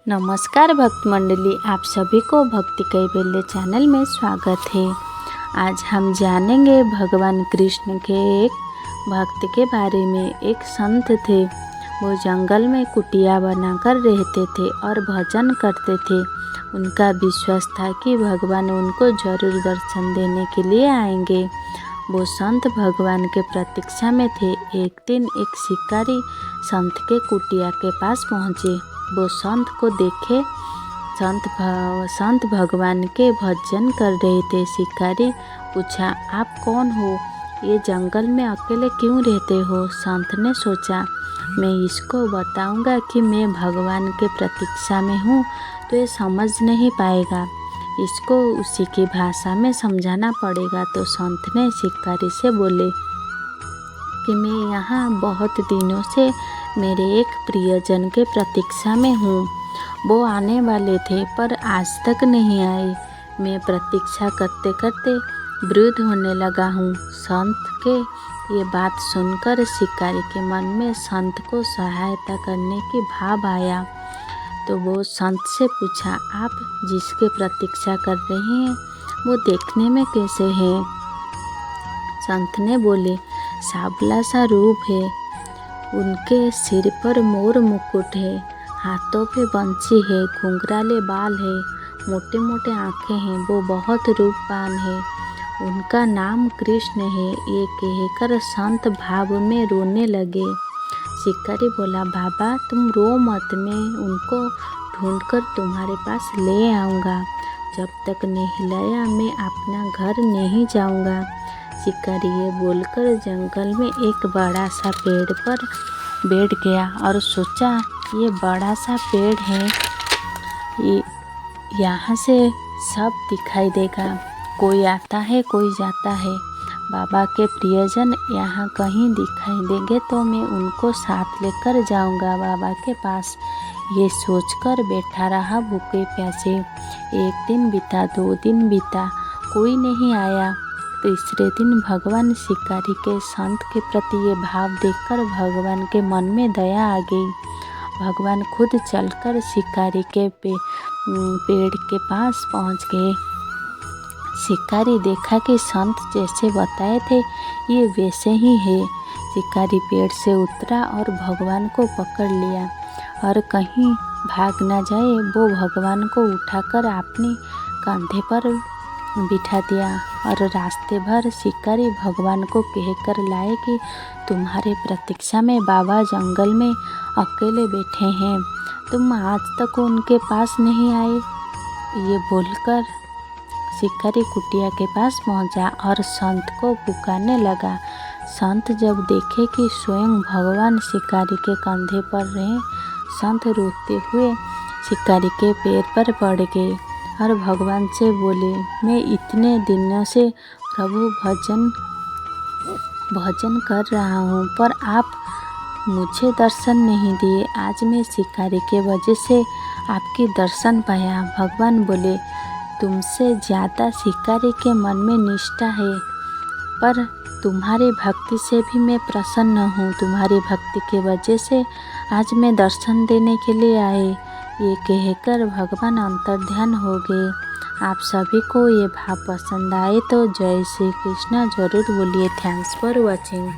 नमस्कार भक्त मंडली, आप सभी को भक्ति कैवल्य चैनल में स्वागत है। आज हम जानेंगे भगवान कृष्ण के एक भक्त के बारे में। एक संत थे, वो जंगल में कुटिया बनाकर रहते थे और भजन करते थे। उनका विश्वास था कि भगवान उनको जरूर दर्शन देने के लिए आएंगे। वो संत भगवान के प्रतीक्षा में थे। एक दिन एक शिकारी संत के कुटिया के पास पहुँचे। वो संत को देखे संत भगवान के भजन कर रहे थे। शिकारी पूछा, आप कौन हो? ये जंगल में अकेले क्यों रहते हो? संत ने सोचा, मैं इसको बताऊंगा कि मैं भगवान के प्रतीक्षा में हूँ तो ये समझ नहीं पाएगा। इसको उसी की भाषा में समझाना पड़ेगा। तो संत ने शिकारी से बोले कि मैं यहाँ बहुत दिनों से मेरे एक प्रियजन के प्रतीक्षा में हूँ। वो आने वाले थे पर आज तक नहीं आए। मैं प्रतीक्षा करते करते वृद्ध होने लगा हूँ। संत के ये बात सुनकर शिकारी के मन में संत को सहायता करने की भाव आया। तो वो संत से पूछा, आप जिसके प्रतीक्षा कर रहे हैं वो देखने में कैसे हैं? संत ने बोले, सांवला सा रूप है, उनके सिर पर मोर मुकुट है, हाथों पे बंसी है, घुंघराले बाल है, मोटे मोटे आँखें हैं, वो बहुत रूपवान है। उनका नाम कृष्ण है। ये कहकर संत भाव में रोने लगे। शिकारी बोला, बाबा तुम रो मत, मैं उनको ढूंढकर तुम्हारे पास ले आऊँगा। जब तक नहीं लाया मैं अपना घर नहीं जाऊँगा। शिकारी ये बोलकर जंगल में एक बड़ा सा पेड़ पर बैठ गया और सोचा, ये बड़ा सा पेड़ है, यहाँ से सब दिखाई देगा। कोई आता है कोई जाता है। बाबा के प्रियजन यहाँ कहीं दिखाई देंगे तो मैं उनको साथ लेकर जाऊँगा बाबा के पास। ये सोचकर बैठा रहा भूखे प्यासे। एक दिन बीता, 2 दिन बीता, कोई नहीं आया। तीसरे दिन भगवान शिकारी के संत के प्रति ये भाव देखकर भगवान के मन में दया आ गई। भगवान खुद चलकर शिकारी के पेड़ के पास पहुंच गए। शिकारी देखा कि संत जैसे बताए थे ये वैसे ही है। शिकारी पेड़ से उतरा और भगवान को पकड़ लिया और कहीं भाग न जाए वो भगवान को उठाकर अपने कंधे पर बिठा दिया। और रास्ते भर शिकारी भगवान को कहकर लाए कि तुम्हारे प्रतीक्षा में बाबा जंगल में अकेले बैठे हैं, तुम आज तक उनके पास नहीं आए। ये बोलकर शिकारी कुटिया के पास पहुंचा और संत को पुकारने लगा। संत जब देखे कि स्वयं भगवान शिकारी के कंधे पर रहे, संत रोते हुए शिकारी के पैर पर पड़ गए और भगवान से बोले, मैं इतने दिनों से प्रभु भजन कर रहा हूँ पर आप मुझे दर्शन नहीं दिए। आज मैं शिकारी के वजह से आपकी दर्शन पाया। भगवान बोले, तुमसे ज़्यादा शिकारी के मन में निष्ठा है पर तुम्हारी भक्ति से भी मैं प्रसन्न हूँ। तुम्हारी भक्ति के वजह से आज मैं दर्शन देने के लिए आए। ये कहकर भगवान अंतर्ध्यान हो गए। आप सभी को ये भाव पसंद आए तो जय श्री कृष्णा जरूर बोलिए। Thanks for watching.